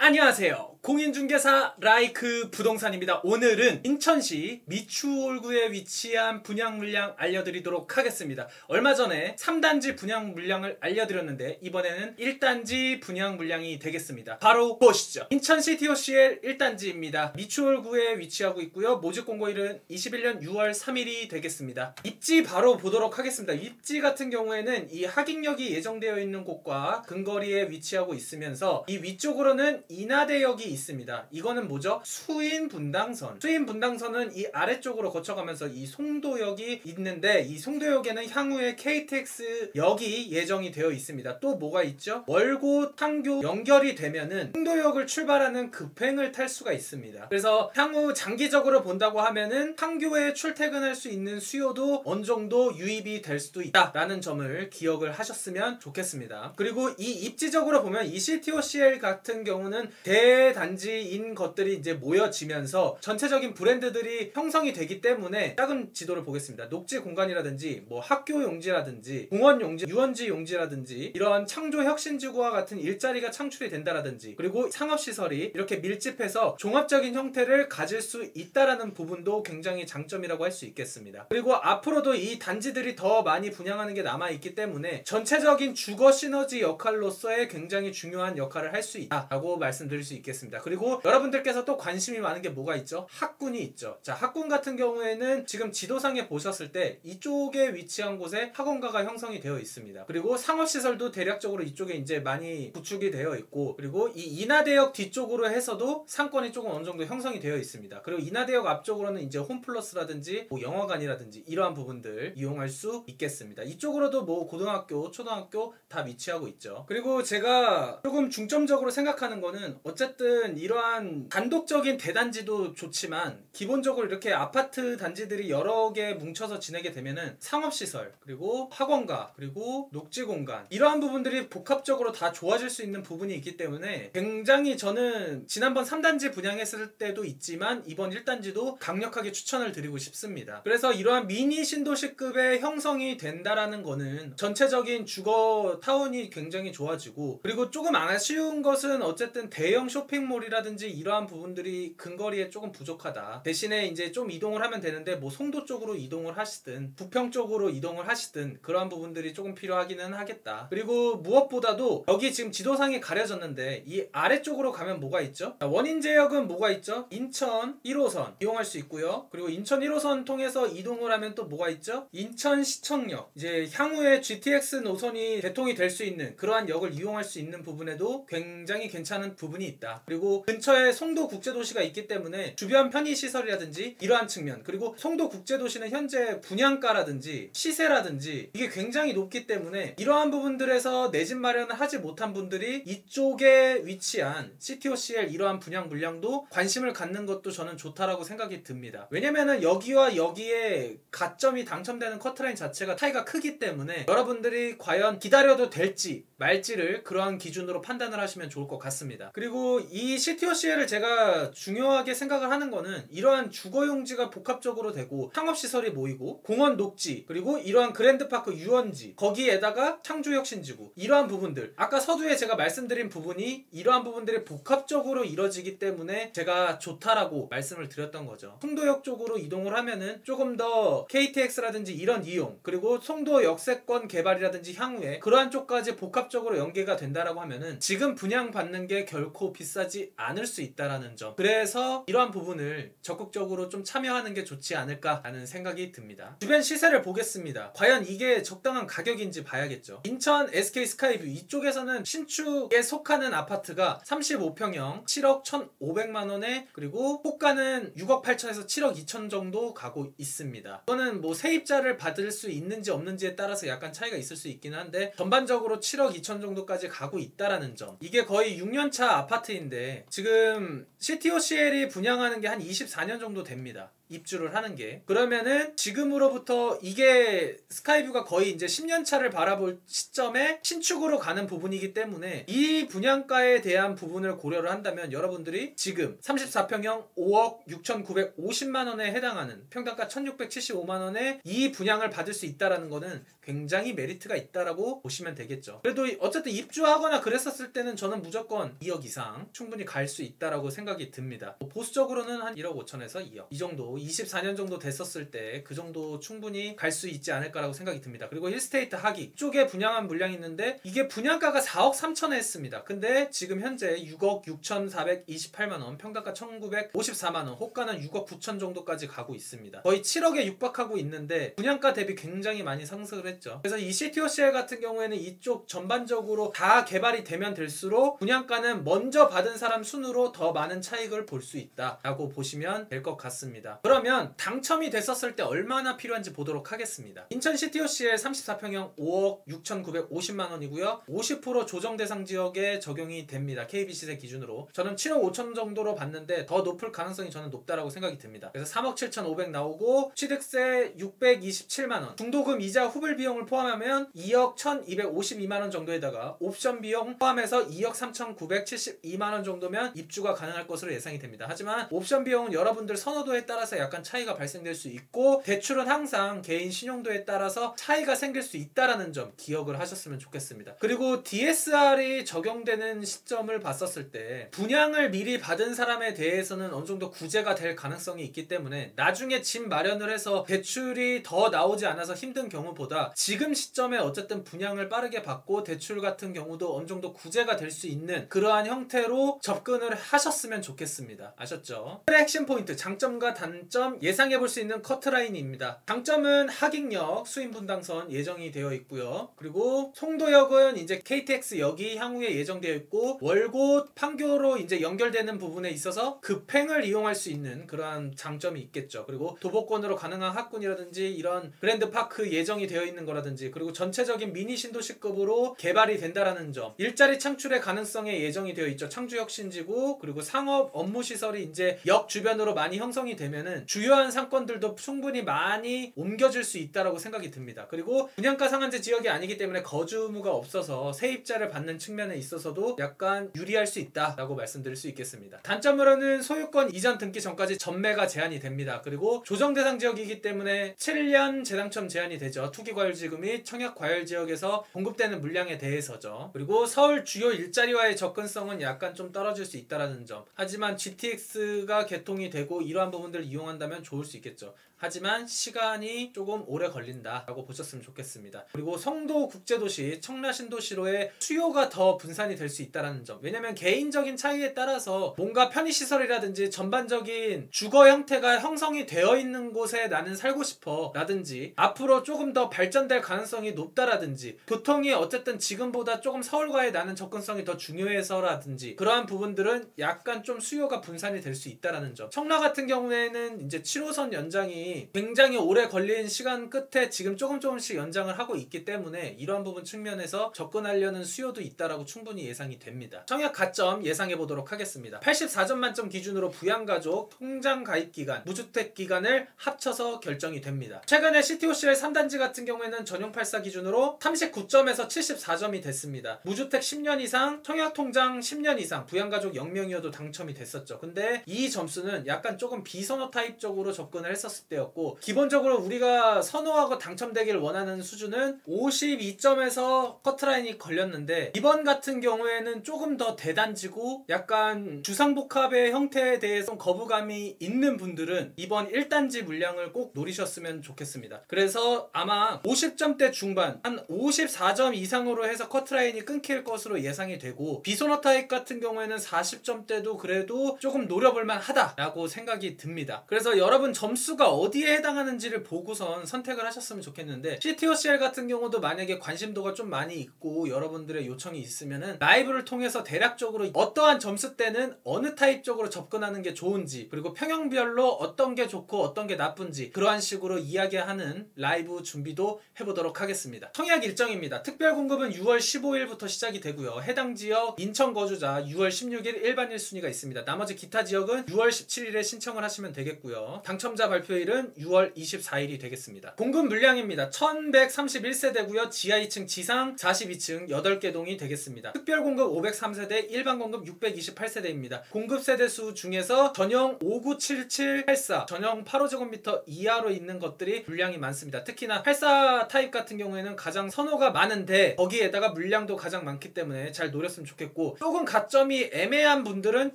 안녕하세요. 공인중개사 라이크 부동산입니다. 오늘은 인천시 미추홀구에 위치한 분양 물량 알려드리도록 하겠습니다. 얼마 전에 3단지 분양 물량을 알려드렸는데 이번에는 1단지 분양 물량이 되겠습니다. 바로 보시죠. 인천시 TOCL 1단지입니다. 미추홀구에 위치하고 있고요. 모집 공고일은 21년 6월 3일이 되겠습니다. 입지 바로 보도록 하겠습니다. 입지 같은 경우에는 이 하객역이 예정되어 있는 곳과 근거리에 위치하고 있으면서 이 위쪽으로는 인하대역이 있습니다. 이거는 뭐죠? 수인분당선. 수인분당선은 이 아래쪽으로 거쳐가면서 이 송도역이 있는데 이 송도역에는 향후에 KTX역이 예정이 되어 있습니다. 또 뭐가 있죠? 월고 판교 연결이 되면은 송도역을 출발하는 급행을 탈 수가 있습니다. 그래서 향후 장기적으로 본다고 하면은 판교에 출퇴근할 수 있는 수요도 어느 정도 유입이 될 수도 있다라는 점을 기억을 하셨으면 좋겠습니다. 그리고 이 입지적으로 보면 이 CTOCL 같은 경우는 대단지인 것들이 이제 모여지면서 전체적인 브랜드들이 형성이 되기 때문에 작은 지도를 보겠습니다. 녹지 공간이라든지 뭐 학교 용지라든지 공원 용지, 유원지 용지라든지 이러한 창조 혁신지구와 같은 일자리가 창출이 된다라든지 그리고 상업시설이 이렇게 밀집해서 종합적인 형태를 가질 수 있다라는 부분도 굉장히 장점이라고 할 수 있겠습니다. 그리고 앞으로도 이 단지들이 더 많이 분양하는 게 남아있기 때문에 전체적인 주거 시너지 역할로서의 굉장히 중요한 역할을 할 수 있다라고 말씀드릴 수 있겠습니다. 그리고 여러분들께서 또 관심이 많은 게 뭐가 있죠? 학군이 있죠. 자, 학군 같은 경우에는 지금 지도상에 보셨을 때 이쪽에 위치한 곳에 학원가가 형성이 되어 있습니다. 그리고 상업시설도 대략적으로 이쪽에 이제 많이 구축이 되어 있고 그리고 이 인하대역 뒤쪽으로 해서도 상권이 조금 어느 정도 형성이 되어 있습니다. 그리고 인하대역 앞쪽으로는 이제 홈플러스라든지 뭐 영화관이라든지 이러한 부분들 이용할 수 있겠습니다. 이쪽으로도 뭐 고등학교, 초등학교 다 위치하고 있죠. 그리고 제가 조금 중점적으로 생각하는 거는 어쨌든 이러한 단독적인 대단지도 좋지만 기본적으로 이렇게 아파트 단지들이 여러 개 뭉쳐서 지내게 되면은 상업시설 그리고 학원가 그리고 녹지공간 이러한 부분들이 복합적으로 다 좋아질 수 있는 부분이 있기 때문에 굉장히 저는 지난번 3단지 분양했을 때도 있지만 이번 1단지도 강력하게 추천을 드리고 싶습니다. 그래서 이러한 미니 신도시급의 형성이 된다라는 거는 전체적인 주거 타운이 굉장히 좋아지고 그리고 조금 아쉬운 것은 어쨌든 대형 쇼핑몰이라든지 이러한 부분들이 근거리에 조금 부족하다. 대신에 이제 좀 이동을 하면 되는데 뭐 송도 쪽으로 이동을 하시든 부평 쪽으로 이동을 하시든 그러한 부분들이 조금 필요하기는 하겠다. 그리고 무엇보다도 여기 지금 지도상에 가려졌는데 이 아래쪽으로 가면 뭐가 있죠? 원인제역은 뭐가 있죠? 인천 1호선 이용할 수 있고요. 그리고 인천 1호선 통해서 이동을 하면 또 뭐가 있죠? 인천시청역 이제 향후에 GTX 노선이 대통이 될 수 있는 그러한 역을 이용할 수 있는 부분에도 굉장히 괜찮은 부분이 있다. 그리고 근처에 송도국제도시가 있기 때문에 주변 편의시설이라든지 이러한 측면 그리고 송도국제도시는 현재 분양가라든지 시세라든지 이게 굉장히 높기 때문에 이러한 부분들에서 내 집 마련을 하지 못한 분들이 이쪽에 위치한 CTOCL 이러한 분양 물량도 관심을 갖는 것도 저는 좋다라고 생각이 듭니다. 왜냐면은 여기와 여기에 가점이 당첨되는 커트라인 자체가 차이가 크기 때문에 여러분들이 과연 기다려도 될지 말지를 그러한 기준으로 판단을 하시면 좋을 것 같습니다. 그리고 이 CTOCL을 제가 중요하게 생각을 하는 거는 이러한 주거용지가 복합적으로 되고 상업시설이 모이고 공원 녹지 그리고 이러한 그랜드파크 유원지 거기에다가 창조혁신지구 이러한 부분들 아까 서두에 제가 말씀드린 부분이 이러한 부분들이 복합적으로 이뤄지기 때문에 제가 좋다라고 말씀을 드렸던 거죠. 송도역 쪽으로 이동을 하면은 조금 더 KTX라든지 이런 이용 그리고 송도 역세권 개발이라든지 향후에 그러한 쪽까지 복합적으로 연계가 된다라고 하면은 지금 분양받는 게 결코 비싸지 않을 수 있다라는 점 그래서 이러한 부분을 적극적으로 좀 참여하는 게 좋지 않을까라는 생각이 듭니다. 주변 시세를 보겠습니다. 과연 이게 적당한 가격인지 봐야겠죠. 인천 SK 스카이뷰 이쪽에서는 신축에 속하는 아파트가 35평형 7억 1,500만원에 그리고 호가는 6억 8천에서 7억 2천 정도 가고 있습니다. 이거는 뭐 세입자를 받을 수 있는지 없는지에 따라서 약간 차이가 있을 수 있긴 한데 전반적으로 7억 2천 정도까지 가고 있다라는 점 이게 거의 6년차 아파트인데 지금 CTOCL이 분양하는 게 한 24년 정도 됩니다. 입주를 하는 게. 그러면은 지금으로부터 이게 스카이뷰가 거의 이제 10년 차를 바라볼 시점에 신축으로 가는 부분이기 때문에 이 분양가에 대한 부분을 고려를 한다면 여러분들이 지금 34평형 5억 6,950만 원에 해당하는 평당가 1,675만 원에 이 분양을 받을 수 있다라는 거는 굉장히 메리트가 있다라고 보시면 되겠죠. 그래도 어쨌든 입주하거나 그랬었을 때는 저는 무조건 2억 이상 충분히 갈 수 있다라고 생각이 듭니다. 보수적으로는 한 1억 5천에서 2억 이 정도 24년 정도 됐었을 때 그 정도 충분히 갈 수 있지 않을까라고 생각이 듭니다. 그리고 힐스테이트 하기 쪽에 분양한 물량이 있는데 이게 분양가가 4억 3천에 했습니다. 근데 지금 현재 6억 6,428만 원, 평당가 1,954만 원, 호가는 6억 9천 정도까지 가고 있습니다. 거의 7억에 육박하고 있는데 분양가 대비 굉장히 많이 상승을 했죠. 그래서 이 CTOCL 같은 경우에는 이쪽 전반적으로 다 개발이 되면 될수록 분양가는 먼저 받은 사람 순으로 더 많은 차익을 볼 수 있다라고 보시면 될 것 같습니다. 그러면 당첨이 됐었을 때 얼마나 필요한지 보도록 하겠습니다. 인천 CTOCL 34평형 5억 6,950만 원이고요. 50% 조정 대상 지역에 적용이 됩니다. KB시세 기준으로. 저는 7억 5천 정도로 봤는데 더 높을 가능성이 저는 높다라고 생각이 듭니다. 그래서 3억 7,500 나오고 취득세 627만 원, 중도금 이자 후불 비용을 포함하면 2억 1,252만 원 정도에다가 옵션 비용 포함해서 2억 3,972만 원 정도면 입주가 가능할 것으로 예상이 됩니다. 하지만 옵션 비용은 여러분들 선호도에 따라서 약간 차이가 발생될 수 있고 대출은 항상 개인 신용도에 따라서 차이가 생길 수 있다라는 점 기억을 하셨으면 좋겠습니다. 그리고 DSR이 적용되는 시점을 봤었을 때 분양을 미리 받은 사람에 대해서는 어느 정도 구제가 될 가능성이 있기 때문에 나중에 집 마련을 해서 대출이 더 나오지 않아서 힘든 경우보다 지금 시점에 어쨌든 분양을 빠르게 받고 대출 같은 경우도 어느 정도 구제가 될 수 있는 그러한 형태로 접근을 하셨으면 좋겠습니다. 아셨죠? 핵심 포인트, 장점과 단점 예상해 볼 수 있는 커트라인입니다. 장점은 하객역, 수인분당선 예정이 되어 있고요. 그리고 송도역은 이제 KTX역이 향후에 예정되어 있고 월곶, 판교로 이제 연결되는 부분에 있어서 급행을 이용할 수 있는 그러한 장점이 있겠죠. 그리고 도보권으로 가능한 학군이라든지 이런 그랜드파크 예정이 되어 있는 거라든지 그리고 전체적인 미니 신도시급으로 개발이 된다라는 점, 일자리 창출의 가능성에 예정이 되어 있죠. 창주역 신지구 그리고 상업 업무 시설이 이제 역 주변으로 많이 형성이 되면은 주요한 상권들도 충분히 많이 옮겨질 수 있다라고 생각이 듭니다. 그리고 분양가 상한제 지역이 아니기 때문에 거주 의무가 없어서 세입자를 받는 측면에 있어서도 약간 유리할 수 있다라고 말씀드릴 수 있겠습니다. 단점으로는 소유권 이전 등기 전까지 전매가 제한이 됩니다. 그리고 조정 대상 지역이기 때문에 7년 재당첨 제한이 되죠. 투기과열지구 및 청약과열지역에서 공급되는 물량에 대해서죠. 그리고 서울 주요 일자리와의 접근성은 약간 좀 떨어질 수 있다는 점. 하지만 GTX가 개통이 되고 이러한 부분들을 이용한다면 좋을 수 있겠죠. 하지만 시간이 조금 오래 걸린다라고 보셨으면 좋겠습니다. 그리고 성도 국제도시, 청라신도시로의 수요가 더 분산이 될 수 있다는 점. 왜냐면 개인적인 차이에 따라서 뭔가 편의시설이라든지 전반적인 주거 형태가 형성이 되어 있는 곳에 나는 살고 싶어 라든지 앞으로 조금 더 발전될 가능성이 높다라든지 교통이 어쨌든 지금보다 조금 서울과의 나는 접근성이 더 중요해서라든지 그러한 부분들은 약간 좀 수요가 분산이 될 수 있다는 점. 청라 같은 경우에는 이제 7호선 연장이 굉장히 오래 걸린 시간 끝에 지금 조금씩 연장을 하고 있기 때문에 이러한 부분 측면에서 접근하려는 수요도 있다라고 충분히 예상이 됩니다. 청약 가점 예상해 보도록 하겠습니다. 84점 만점 기준으로 부양가족, 통장 가입 기간, 무주택 기간을 합쳐서 결정이 됩니다. 최근에 CTOCL 3단지 같은 경우에는 전용 84 기준으로 39점에서 74점이 됐습니다. 무주택 10년 이상, 청약 통장 10년 이상, 부양가족 0명이어도 당첨이 됐었죠. 근데 이 점수는 약간 조금 비선호 타입적으로 접근을 했었을 때였고 기본적으로 우리가 선호하고 당첨되길 원하는 수준은 52점에서 커트라인이 걸렸는데 이번 같은 경우에는 조금 더 대단지고 약간 주상복합의 형태에 대해서 거부감이 있는 분들은 이번 1단지 물량을 꼭 노리셨으면 좋겠습니다. 그래서 아마 50점대 중반 한 54점 이상으로 해서 커트라인이 끊길 것으로 예상이 되고 비선호 타입 같은 경우에는 40점대도 그래도 조금 노려볼만 하다라고 생각이 듭니다. 그래서 여러분 점수가 어디에 해당하는지를 보고선 선택을 하셨으면 좋겠는데, CTOCL 같은 경우도 만약에 관심도가 좀 많이 있고 여러분들의 요청이 있으면은 라이브를 통해서 대략적으로 어떠한 점수대는 어느 타입 쪽으로 접근하는 게 좋은지, 그리고 평형별로 어떤 게 좋고 어떤 게 나쁜지 그러한 식으로 이야기하는 라이브 준비도 해보도록 하겠습니다. 청약 일정입니다. 특별 공급은 6월 15일부터 시작이 되고요. 해당 지역 인천 거주자 6월 16일 일반 1순위가 있습니다. 나머지 기타 지역은 6월 17일에 신청을 하시면 되겠고요. 당첨자 발표일은 6월 24일이 되겠습니다. 공급 물량입니다. 1131세대고요. 지하 2층, 지상 42층 8개 동이 되겠습니다. 특별 공급 503세대, 일반 공급 628세대입니다. 공급 세대수 중에서 전용 597784, 전용 85제곱미터 이하로 있는 것들이 물량이 많습니다. 특히나 84 타입 같은 경우에는 가장 선호가 많은데 거기에다가 물량도 가장 많기 때문에 잘 노렸으면 좋겠고, 조금 가점이 애매한 분들은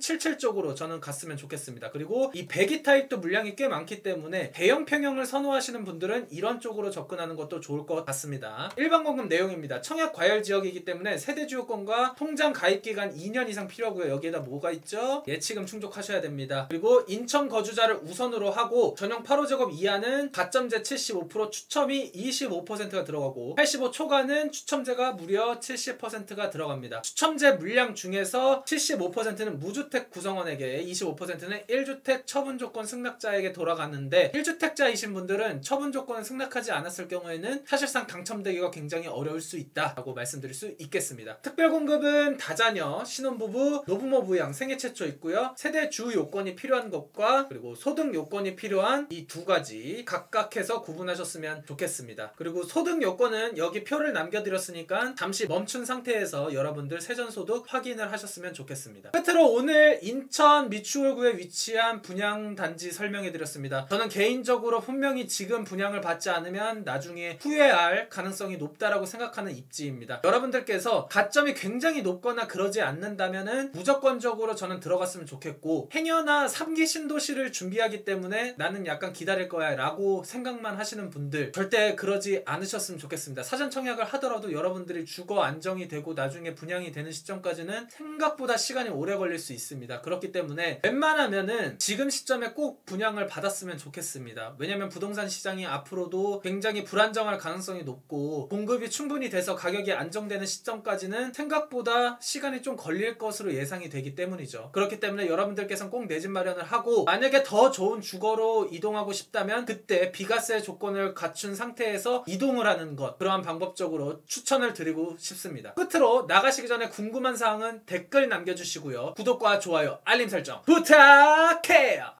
77 쪽으로 저는 갔으면 좋겠습니다. 그리고 이 102 타입도 물량이 꽤 많기 때문에 대형 평형을 선호하시는 분들은 이런 쪽으로 접근하는 것도 좋을 것 같습니다. 일반 공급 내용입니다. 청약 과열 지역이기 때문에 세대 주요건과 통장 가입 기간 2년 이상 필요하고요. 여기에다 뭐가 있죠? 예치금 충족하셔야 됩니다. 그리고 인천 거주자를 우선으로 하고 전용 8호제곱 이하는 가점제 75%, 추첨이 25%가 들어가고 85 초과는 추첨제가 무려 70%가 들어갑니다. 추첨제 물량 중에서 75%는 무주택 구성원에게, 25%는 1주택 처분 조건 승낙자에게 돌아가는데, 1주택자이신 분들은 처분 조건을 승낙하지 않았을 경우에는 사실상 당첨되기가 굉장히 어려울 수 있다라고 말씀드릴 수 있겠습니다. 특별 공급은 다자녀, 신혼부부, 노부모 부양, 생애 최초 있고요. 세대 주 요건이 필요한 것과 그리고 소득 요건이 필요한 이 두 가지 각각 해서 구분하셨으면 좋겠습니다. 그리고 소득 요건은 여기 표를 남겨드렸으니까 잠시 멈춘 상태에서 여러분들 세전소득 확인을 하셨으면 좋겠습니다. 끝으로 오늘 인천 미추홀구에 위치한 분양단지 설명해드렸습니다. 저는 개인적으로 분명히 지금 분양을 받지 않으면 나중에 후회할 가능성이 높다라고 생각하는 입지입니다. 여러분들께서 가점이 굉장히 높거나 그러지 않는다면은 무조건적으로 저는 들어갔으면 좋겠고, 행여나 3기 신도시를 준비하기 때문에 나는 약간 기다릴 거야 라고 생각만 하시는 분들 절대 그러지 않으셨으면 좋겠습니다. 사전 청약을 하더라도 여러분들이 주거 안정이 되고 나중에 분양이 되는 시점까지는 생각보다 시간이 오래 걸릴 수 있습니다. 그렇기 때문에 웬만하면은 지금 시점에 꼭 분양을 받았으면 좋겠습니다. 왜냐면 부동산 시장이 앞으로도 굉장히 불안정할 가능성이 높고 공급이 충분히 돼서 가격이 안정되는 시점까지는 생각보다 시간이 좀 걸릴 것으로 예상이 되기 때문이죠. 그렇기 때문에 여러분들께서는 꼭 내 집 마련을 하고, 만약에 더 좋은 주거로 이동하고 싶다면 그때 비과세 조건을 갖춘 상태에서 이동을 하는 것, 그러한 방법적으로 추천을 드리고 싶습니다. 끝으로 나가시기 전에 궁금한 사항은 댓글 남겨주시고요. 구독과 좋아요, 알림 설정 부탁해요.